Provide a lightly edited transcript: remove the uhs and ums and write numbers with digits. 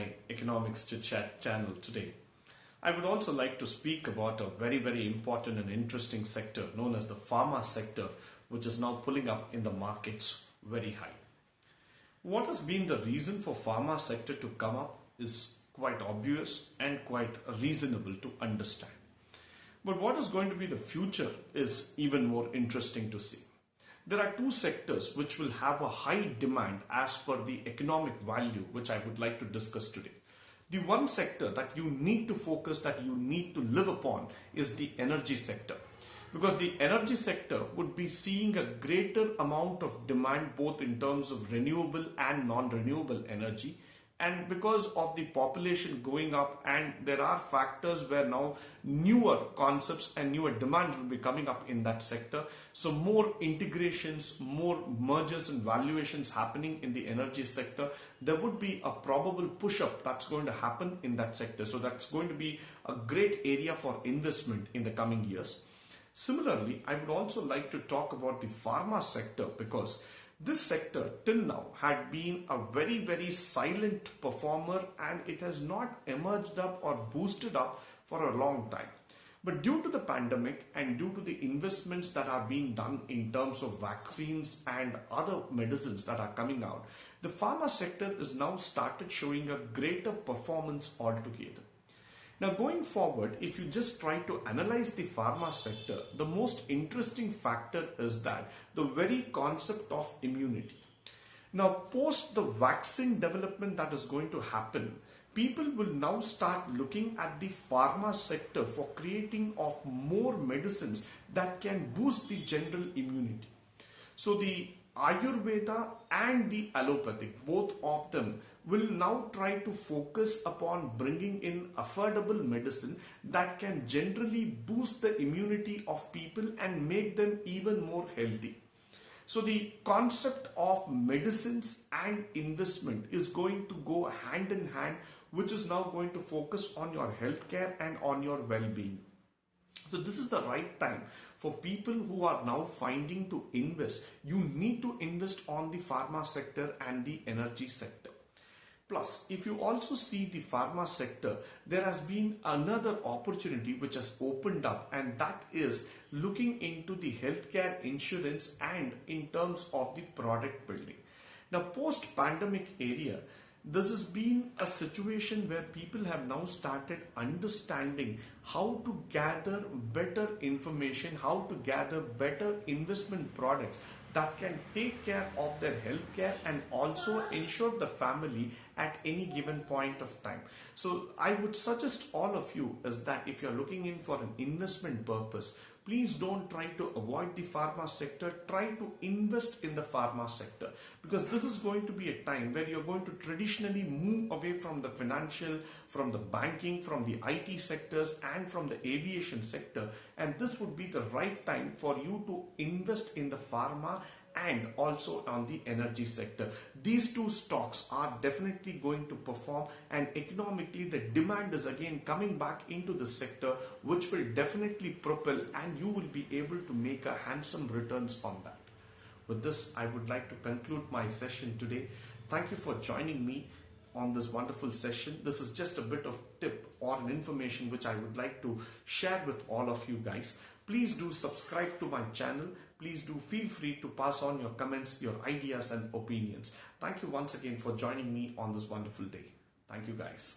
my Economics Chit Chat channel today. I would also like to speak about a very important and interesting sector known as the pharma sector, which is now pulling up in the markets very high. What has been the reason for pharma sector to come up is quite obvious and quite reasonable to understand. But what is going to be the future is even more interesting to see. There are two sectors which will have a high demand as per the economic value, which I would like to discuss today. The one sector that you need to focus, that you need to live upon, is the energy sector. Because the energy sector would be seeing a greater amount of demand both in terms of renewable and non-renewable energy. And because of the population going up, and there are factors where now newer concepts and newer demands will be coming up in that sector. So more integrations, more mergers and valuations happening in the energy sector. There would be a probable push-up that's going to happen in that sector. So that's going to be a great area for investment in the coming years. Similarly, I would also like to talk about the pharma sector, because this sector till now had been a very silent performer, and it has not emerged up or boosted up for a long time. But due to the pandemic and due to the investments that are being done in terms of vaccines and other medicines that are coming out, the pharma sector is now started showing a greater performance altogether. Now going forward, if you just try to analyze the pharma sector, the most interesting factor is that the very concept of immunity. Now post the vaccine development that is going to happen, people will now start looking at the pharma sector for creating of more medicines that can boost the general immunity. So the Ayurveda and the allopathic, both of them will now try to focus upon bringing in affordable medicine that can generally boost the immunity of people and make them even more healthy. So the concept of medicines and investment is going to go hand in hand, which is now going to focus on your healthcare and on your well-being. So this is the right time for people who are now finding to invest. You need to invest on the pharma sector and the energy sector. Plus, if you also see the pharma sector, there has been another opportunity which has opened up, and that is looking into the healthcare insurance and in terms of the product building. Now, post-pandemic area, this has been a situation where people have now started understanding how to gather better information, how to gather better investment products that can take care of their healthcare and also ensure the family at any given point of time. So I would suggest all of you is that if you're looking in for an investment purpose, please don't try to avoid the pharma sector. Try to invest in the pharma sector, because this is going to be a time where you're going to traditionally move away from the financial, from the banking, from the IT sectors and from the aviation sector. And this would be the right time for you to invest in the pharma and also on the energy sector. These two stocks are definitely going to perform, and economically the demand is again coming back into the sector, which will definitely propel, and you will be able to make a handsome returns on that. With this, I would like to conclude my session today. Thank you for joining me on this wonderful session. This is just a bit of tip or an information which I would like to share with all of you guys. Please do subscribe to my channel. Please do feel free to pass on your comments, your ideas and opinions. Thank you once again for joining me on this wonderful day. Thank you guys.